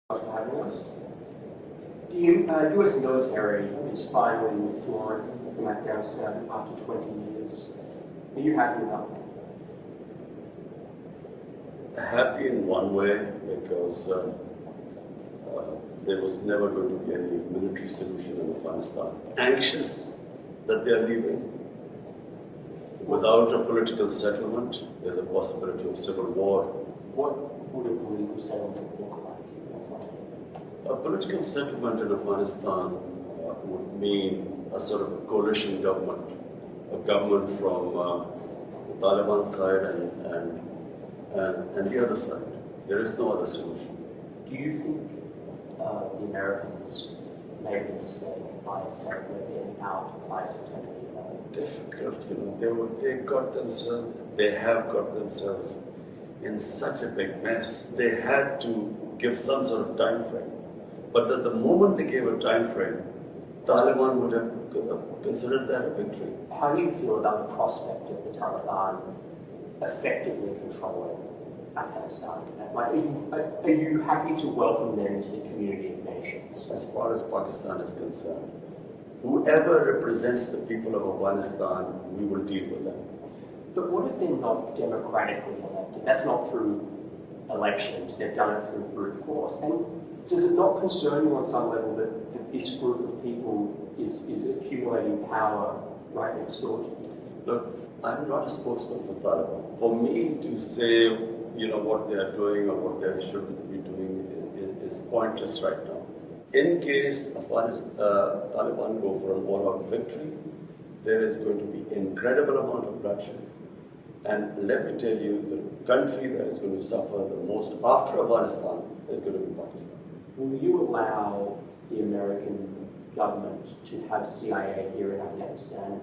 for having us. The US military is finally withdrawn from Afghanistan after 20 years. Are you happy about that? Happy in one way because there was never going to be any military solution in Afghanistan. Anxious that they are leaving. Without a political settlement, there's a possibility of civil war. What would a political settlement look like? A political settlement in Afghanistan would mean a sort of a coalition government, a government from the Taliban side and the other side. There is no other solution. Do you think the Americans made a mistake by saying we're getting out by September 11th? Difficult, they have got themselves in such a big mess. They had to give some sort of time frame. But at the moment they gave a time frame, Taliban would have considered that a victory. How do you feel about the prospect of the Taliban effectively controlling Afghanistan? Are you happy to welcome them into the community of nations? As far as Pakistan is concerned, whoever represents the people of Afghanistan, we will deal with them. But what if they're not democratically elected? That's not through elections, they've done it through brute force. And does it not concern you on some level that this group of people is accumulating power right next door to you? Look, I'm not a spokesman for Taliban. For me to say, what they are doing or what they shouldn't be doing is pointless right now. In case Taliban go for an all-out victory, there is going to be incredible amount of bloodshed. And let me tell you, the country that is going to suffer the most after Afghanistan is going to be Pakistan. Will you allow the American government to have CIA here in Afghanistan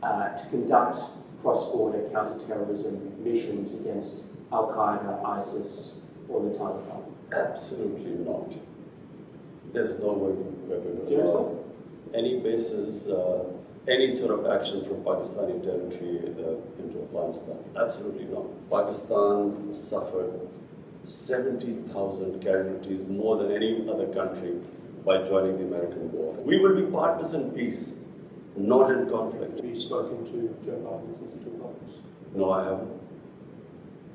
to conduct cross-border counter-terrorism missions against Al-Qaeda, ISIS, or the Taliban? Absolutely not. There's no way we're going to allow any bases, any sort of action from Pakistani territory into Afghanistan. Absolutely not. Pakistan suffered 70,000 casualties, more than any other country, by joining the American war. We will be partners in peace, not in conflict. Have you spoken to Joe Biden since he took office? No, I haven't.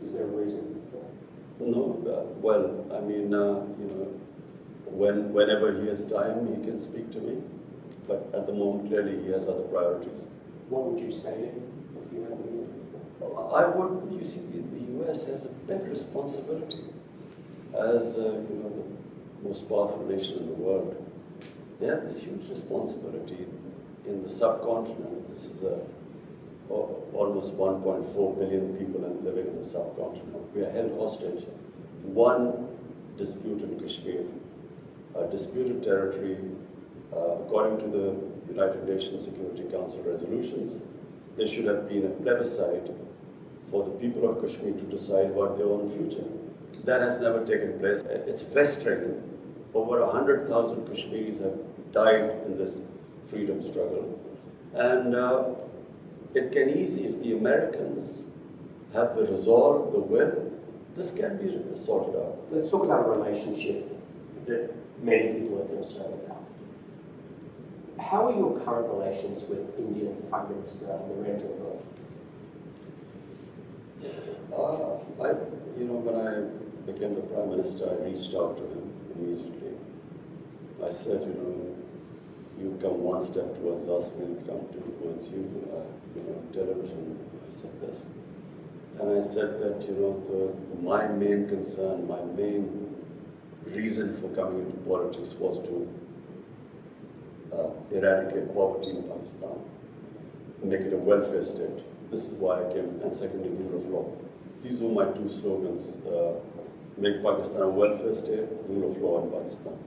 Is there a reason for that? No, whenever he has time, he can speak to me. But at the moment, clearly, he has other priorities. What would you say to him if you had the meeting? I would. You see, the US has a big responsibility as the most powerful nation in the world. They have this huge responsibility in the subcontinent. This is almost 1.4 billion people living in the subcontinent. We are held hostage. One dispute in Kashmir, a disputed territory, according to the United Nations Security Council resolutions, there should have been a plebiscite for the people of Kashmir to decide about their own future. That has never taken place. It's frustrating. Over 100,000 Kashmiris have died in this freedom struggle. And it can easily, if the Americans have the resolve, the will, this can be sorted out. Let's talk about a relationship that many people are concerned about. How are your current relations with Indian Prime Minister Narendra Modi? When I became the Prime Minister, I reached out to him immediately. I said, you come one step towards us, we'll come two towards you. Television, I said this. And I said that, my main concern, my main reason for coming into politics was to eradicate poverty in Pakistan, make it a welfare state. This is why I came, and secondly, rule of law. These were my two slogans, make Pakistan a welfare state, rule of law in Pakistan.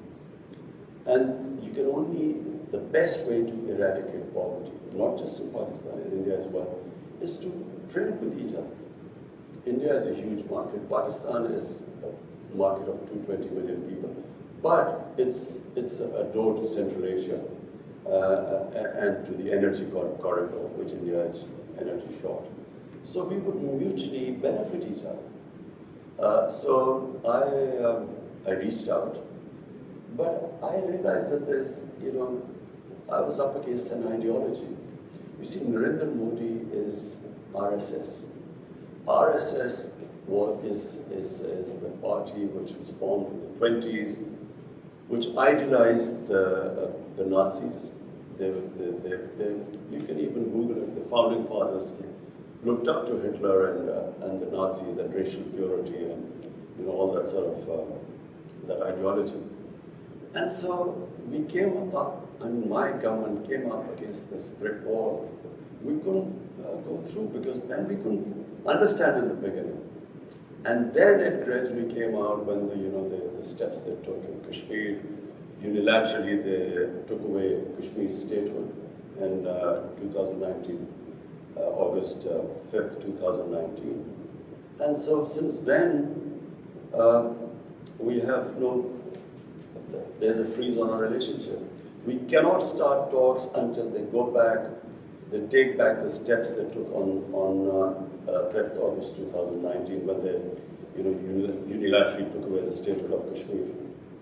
And you can only, the best way to eradicate poverty, not just in Pakistan, in India as well, is to trade with each other. India is a huge market. Pakistan is a market of 220 million people. But it's a door to Central Asia and to the energy corridor, which India is energy short. So we would mutually benefit each other. So I reached out But I realized that there's, I was up against an ideology. You see, Narendra Modi is RSS. RSS is the party which was formed in the 20s, which idealized the Nazis. You can even Google it. The founding fathers looked up to Hitler and the Nazis and racial purity and all that sort of that ideology. And so we came up, and my government came up against this brick wall. We couldn't go through and we couldn't understand in the beginning. And then it gradually came out when the steps they took in Kashmir. Unilaterally, they took away Kashmir statehood in 2019, August 5th, 2019. And so since then, we have there's a freeze on our relationship. We cannot start talks until they go back, they take back the steps they took on 5th August 2019 when they unilaterally took away the statehood of Kashmir.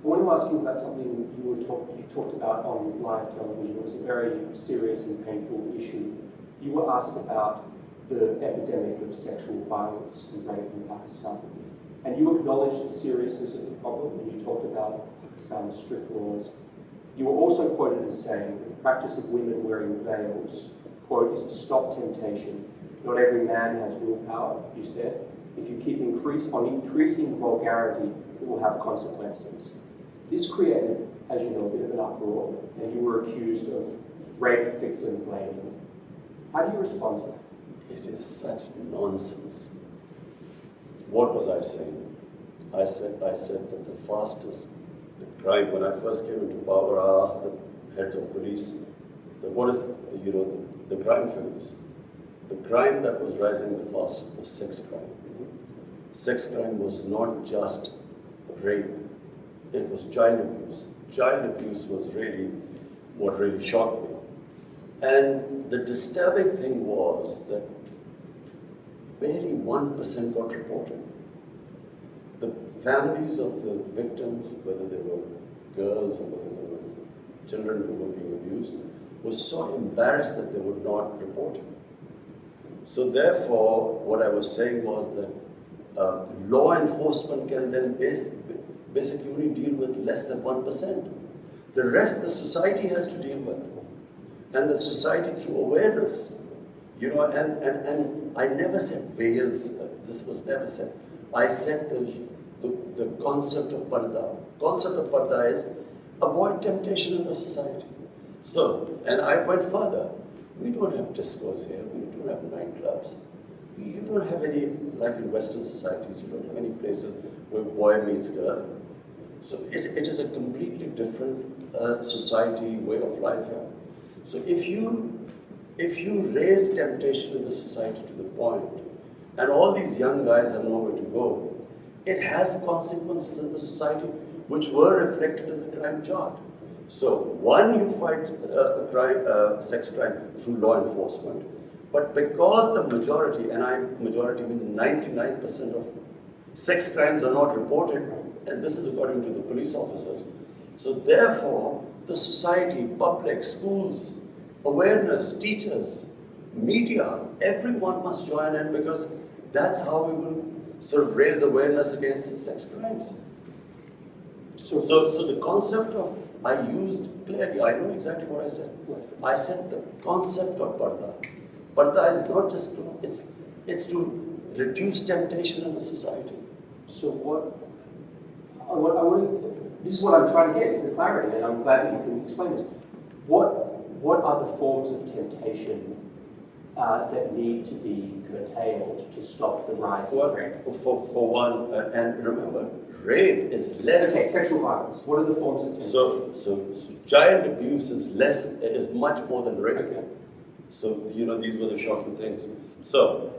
I want to ask you about something you talked about on live television. It was a very serious and painful issue. You were asked about the epidemic of sexual violence and rape in Pakistan. And you acknowledged the seriousness of the problem, and you talked about Pakistan's strict laws. You were also quoted as saying that the practice of women wearing veils, quote, is to stop temptation. Not every man has willpower, you said. If you keep increasing vulgarity, it will have consequences. This created, as you know, a bit of an uproar, and you were accused of rape victim blaming. How do you respond to that? It is such nonsense. What was I saying? I said that the fastest crime, when I first came into power, I asked the heads of police, what is, the crime figures. The crime that was rising the fastest was sex crime. Sex crime was not just rape, it was child abuse. Child abuse was really what really shocked me. And the disturbing thing was that barely 1% got reported. The families of the victims, whether they were girls or whether they were children who were being abused, were so embarrassed that they would not report it. So therefore, what I was saying was that law enforcement can then basically only deal with less than 1%. The rest the society has to deal with. And the society through awareness. And I never said veils, this was never said. I said the concept of Barra. Concept of Barra is avoid temptation in the society. So, and I went further. We don't have discos here, we don't have nightclubs. You don't have any, like in Western societies, you don't have any places where boy meets girl. So it is a completely different society, way of life here. So if you raise temptation in the society to the point, and all these young guys have nowhere to go, it has consequences in the society which were reflected in the crime chart. So one, you fight sex crime through law enforcement, but because the majority, and majority means 99% of sex crimes are not reported, and this is according to the police officers. So therefore, the society, public, schools, awareness, teachers, media, everyone must join in because that's how we will sort of raise awareness against sex crimes. So the concept of, I used clearly, I know exactly what I said. I said the concept of Barra. Barra is not just it's to reduce temptation in the society. So this is what I'm trying to get, is the clarity, and I'm glad that you can explain this. What are the forms of temptation that need to be curtailed to stop the rise of rape? For one, and remember, rape is less. Okay, sexual violence. What are the forms of temptation? So child abuse is much more than rape. Okay. So these were the shocking things. So,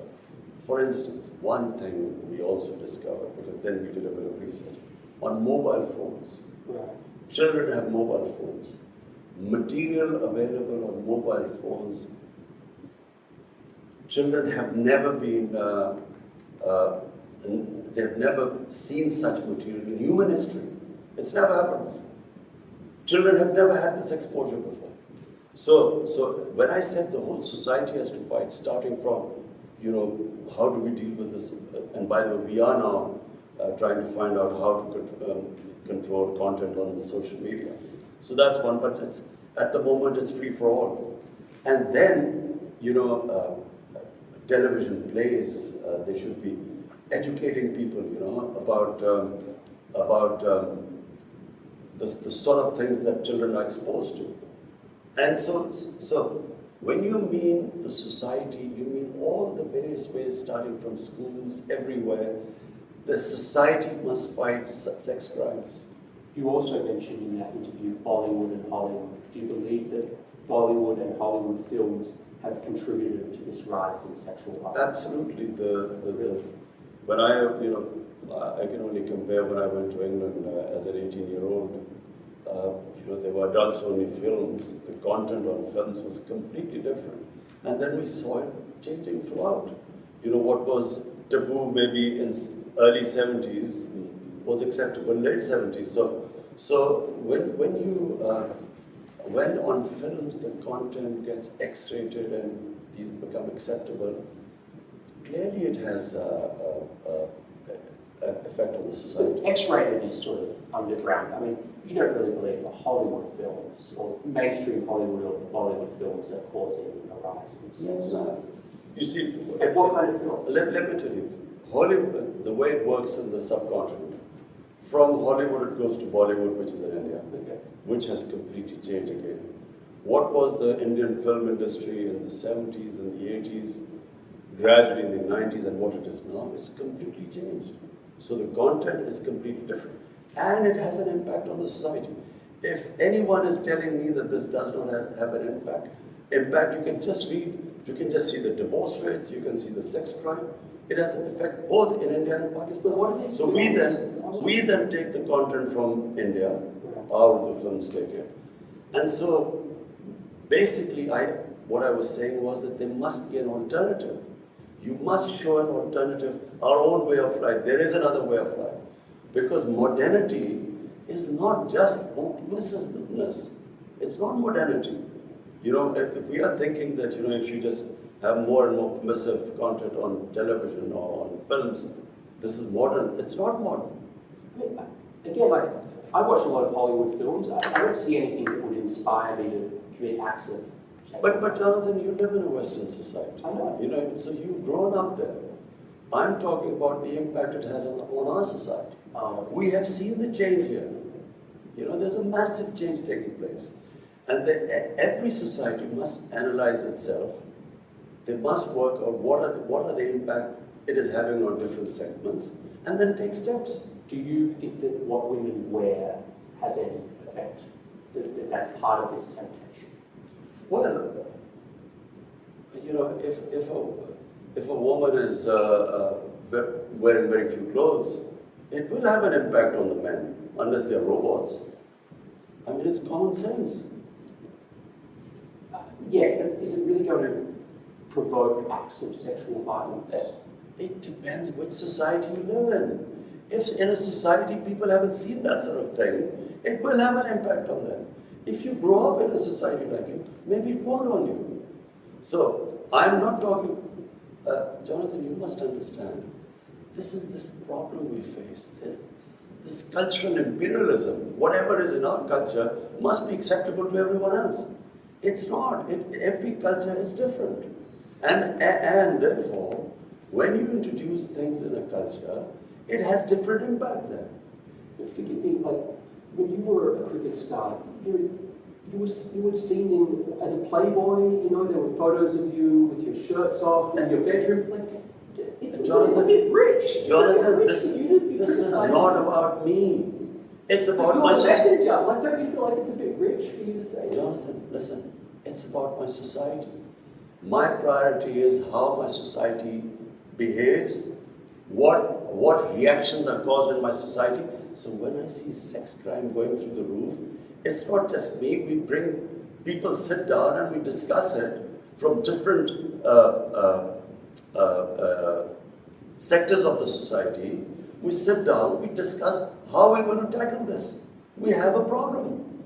for instance, one thing we also discovered, because then we did a bit of research, on mobile phones. Right. Children have mobile phones. Material available on mobile phones. Children have never been, they've never seen such material in human history. It's never happened. Children have never had this exposure before. So when I said the whole society has to fight, starting from, how do we deal with this? And by the way, we are now trying to find out how to control content on the social media. So that's one, but at the moment it's free for all. And then, television plays, they should be educating people, about the sort of things that children are exposed to. And so when you mean the society, you mean all the various ways, starting from schools, everywhere. The society must fight sex crimes. You also mentioned in that interview Bollywood and Hollywood. Do you believe that Bollywood and Hollywood films have contributed to this rise in sexual violence? Absolutely. When I can only compare when I went to England as an 18-year-old. There were adults-only films. The content on films was completely different. And then we saw it changing throughout. What was taboo maybe in early 70s was acceptable late 70s. So when on films the content gets X-rated and these become acceptable, clearly it has an effect on the society. X-rated is sort of underground. I mean, you don't really believe the Hollywood films or mainstream Hollywood or Bollywood films are causing a rise in sex. No. You see, what kind of films? Let me tell you, Hollywood, the way it works in the subcontinent, from Hollywood it goes to Bollywood, which is in India, which has completely changed again. What was the Indian film industry in the 70s and the 80s, gradually in the 90s, and what it is now, is completely changed. So the content is completely different. And it has an impact on the society. If anyone is telling me that this does not have an impact, you can just read, you can just see the divorce rates, you can see the sex crime. It has an effect both in India and Pakistan. So we then take the content from India, our films take it. And so basically what I was saying was that there must be an alternative. You must show an alternative, our own way of life. There is another way of life. Because modernity is not just permissiveness. It's not modernity. If we are thinking that, if you just have more and more permissive content on television or on films, this is modern. It's not modern. Again, I watch a lot of Hollywood films. I don't see anything that would inspire me to commit acts of sexual violence. But Jonathan, you live in a Western society. I know. So you've grown up there. I'm talking about the impact it has on our society. We have seen the change here. There's a massive change taking place. And every society must analyze itself. They must work out what are the impact it is having on different segments, and then take steps. Do you think that what women wear has any effect? That that's part of this temptation? Well, if a woman is wearing very few clothes, it will have an impact on the men, unless they're robots. I mean, it's common sense. Yes, but is it really going to provoke acts of sexual violence? It depends which society you live in. If in a society people haven't seen that sort of thing, it will have an impact on them. If you grow up in a society like you, maybe it won't on you. So, I'm not talking... Jonathan, you must understand, this is this problem we face. This cultural imperialism, whatever is in our culture, must be acceptable to everyone else. It's not. Every culture is different. And therefore, when you introduce things in a culture, it has different impact there. But forgive me, when you were a cricket star, you were seen in as a playboy. There were photos of you with your shirts off in your bedroom. It's a bit rich. Jonathan, this is not about me. It's about my society. Don't you feel like it's a bit rich for you to say this? Jonathan, listen. It's about my society. My priority is how my society behaves, what reactions are caused in my society. So when I see sex crime going through the roof, it's not just me. We bring people, sit down and we discuss it from different sectors of the society. We sit down, we discuss how we're going to tackle this. We have a problem.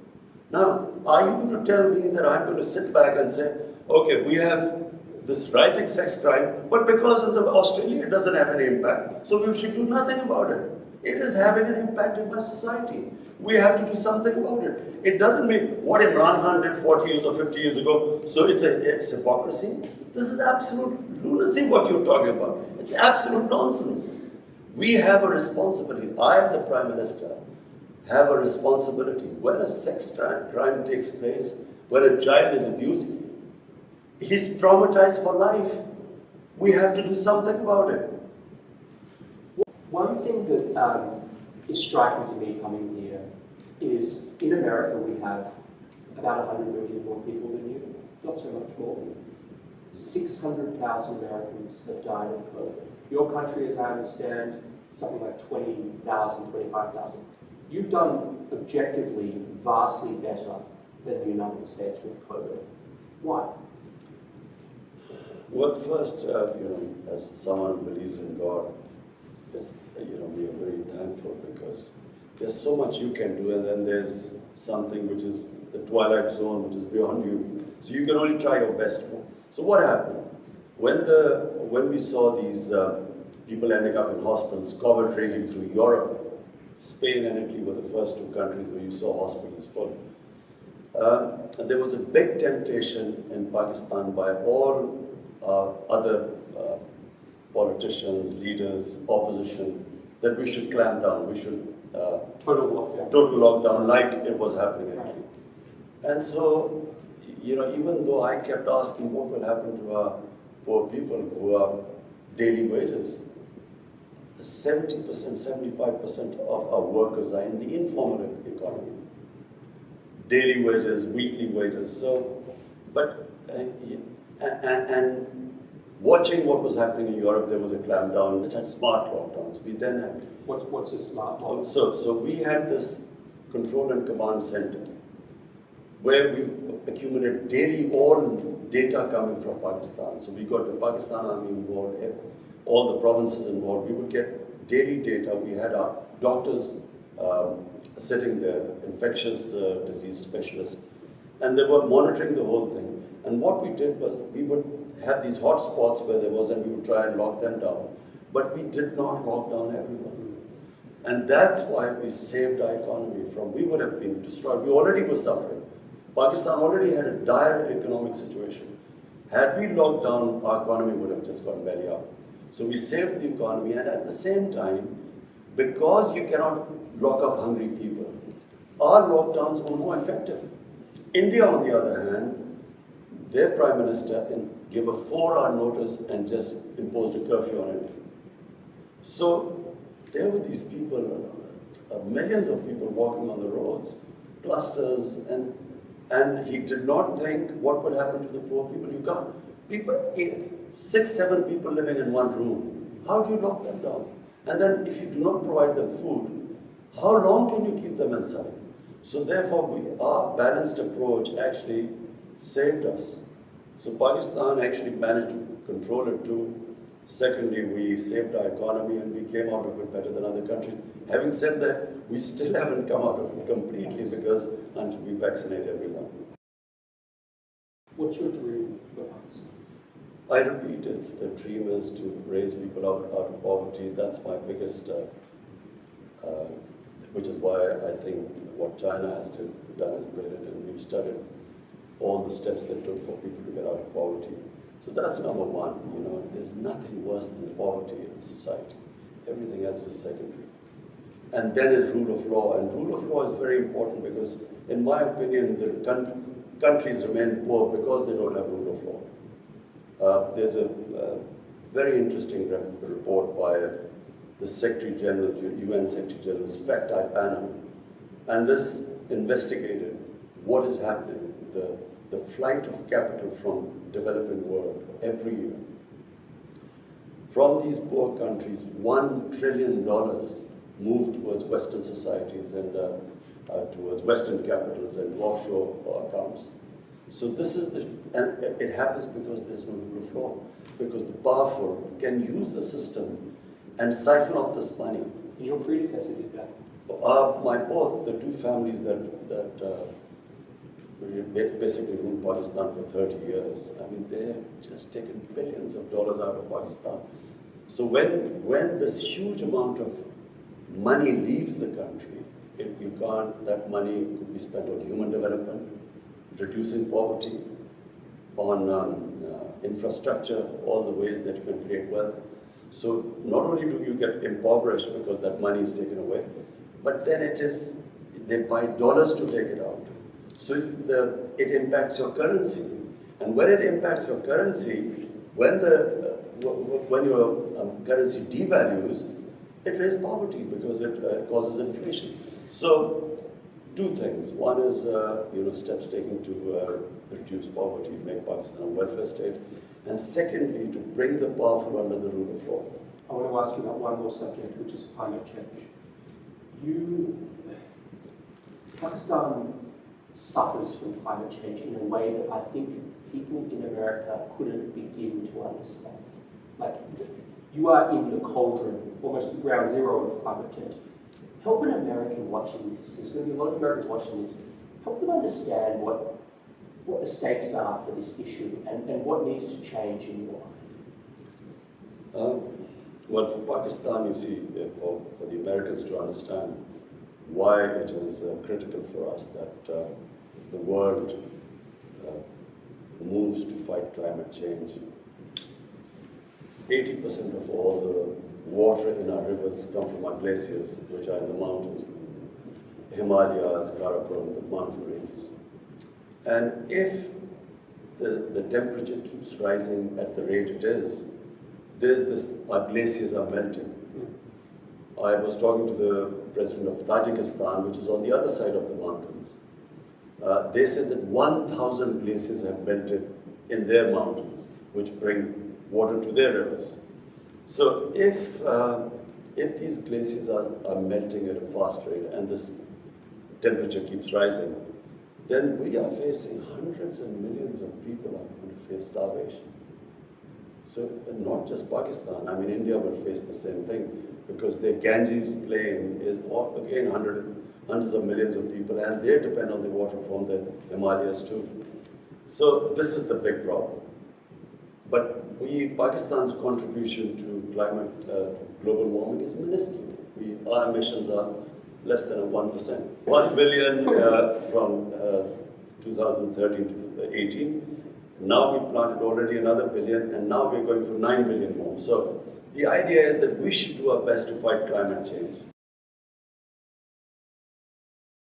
Now, are you going to tell me that I'm going to sit back and say, okay, we have this rising sex crime, but because of Australia, it doesn't have any impact, so we should do nothing about it. It is having an impact in my society. We have to do something about it. It doesn't mean what Imran Khan did 40 years or 50 years ago, so it's hypocrisy. This is absolute lunacy what you're talking about. It's absolute nonsense. We have a responsibility. I, as a Prime Minister, have a responsibility. When a sex crime takes place, when a child is abused, he's traumatized for life. We have to do something about it. One thing that is striking to me coming here is in America we have about 100 million more people than you, not so much more. 600,000 Americans have died of COVID. Your country, as I understand, something like 20,000, 25,000. You've done objectively vastly better than the United States with COVID. Why? Well, first, as someone who believes in God, we are very thankful because there's so much you can do, and then there's something which is the twilight zone, which is beyond you. So you can only try your best. So what happened? When we saw these people ending up in hospitals, COVID raging through Europe, Spain and Italy were the first two countries where you saw hospitals full. And there was a big temptation in Pakistan by all other politicians, leaders, opposition, that we should clamp down, we should total lockdown like it was happening in Italy. And so, even though I kept asking what will happen to our poor people who are daily wages, 70%, 75% of our workers are in the informal economy. Daily wages, weekly wages. So, but, and watching what was happening in Europe, there was a clampdown. We had smart lockdowns. We then had... What's a smart lockdown? So we had this control and command center where we accumulated daily all data coming from Pakistan. So we got the Pakistan Army involved, all the provinces involved. We would get daily data. We had our doctors sitting there, infectious disease specialists, and they were monitoring the whole thing. And what we did was we would have these hot spots where there was, and we would try and lock them down. But we did not lock down everyone. And that's why we saved our economy from, we would have been destroyed. We already were suffering. Pakistan already had a dire economic situation. Had we locked down, our economy would have just gone belly up. So we saved the economy, and at the same time, because you cannot lock up hungry people, our lockdowns were more effective. India, on the other hand, their Prime Minister gave a 4-hour notice and just imposed a curfew on it. So there were these people, millions of people walking on the roads, clusters, and he did not think what would happen to the poor people. You can't, 6, 7 people living in one room, how do you lock them down? And then if you do not provide them food, how long can you keep them inside? So therefore, our balanced approach actually saved us. So Pakistan actually managed to control it too. Secondly, we saved our economy and we came out of it better than other countries. Having said that, we still haven't come out of it completely because until we vaccinate everyone. What's your dream for Pakistan? I repeat, the dream is to raise people out of poverty. That's my biggest, which is why I think what China has done is brilliant, and we've studied all the steps they took for people to get out of poverty. So that's number one. There's nothing worse than poverty in a society. Everything else is secondary. And then is rule of law, and rule of law is very important because, in my opinion, the countries remain poor because they don't have rule of law. There's a very interesting report by the Secretary General, UN Secretary General's fact-type panel, and this investigated what is happening, the flight of capital from developing world every year. From these poor countries, $1 trillion moved towards Western societies and towards Western capitals and to offshore accounts. So this is and it happens because there's no rule of law, because the powerful can use the system and siphon off this money. Your predecessor did that. The two families that basically ruled Pakistan for 30 years. I mean, they've just taken billions of dollars out of Pakistan. So when this huge amount of money leaves the country, that money could be spent on human development, reducing poverty, on infrastructure, all the ways that you can create wealth. So not only do you get impoverished because that money is taken away, but then they buy dollars to take it out. So it impacts your currency. And when it impacts your currency, when your currency devalues, it raises poverty because it causes inflation. So two things. One is steps taken to reduce poverty, make Pakistan a welfare state. And secondly, to bring the powerful under the rule of law. I want to ask you about one more subject, which is climate change. Pakistan suffers from climate change in a way that I think people in America couldn't begin to understand. Like, you are in the cauldron, almost the ground zero of climate change. Help an American watching this, there's going to be a lot of Americans watching this, help them understand what the stakes are for this issue and what needs to change in your mind. Well, for Pakistan, you see, for the Americans to understand why it is critical for us that the world moves to fight climate change. 80% of all the water in our rivers come from our glaciers, which are in the mountains, Himalayas, Karakoram, the mountain ranges. And if the temperature keeps rising at the rate it is, our glaciers are melting. I was talking to the president of Tajikistan, which is on the other side of the mountains. They said that 1,000 glaciers have melted in their mountains, which bring water to their rivers. So if these glaciers are melting at a fast rate and this temperature keeps rising, then we are facing hundreds and millions of people are going to face starvation. So not just Pakistan, I mean India will face the same thing because the Ganges plain is again hundreds of millions of people and they depend on the water from the Himalayas too. So this is the big problem. But Pakistan's contribution to global warming is minuscule. Our emissions are less than 1%. 1 billion from 2013 to 18. Now we planted already another billion, and now we're going for 9 billion more. So the idea is that we should do our best to fight climate change.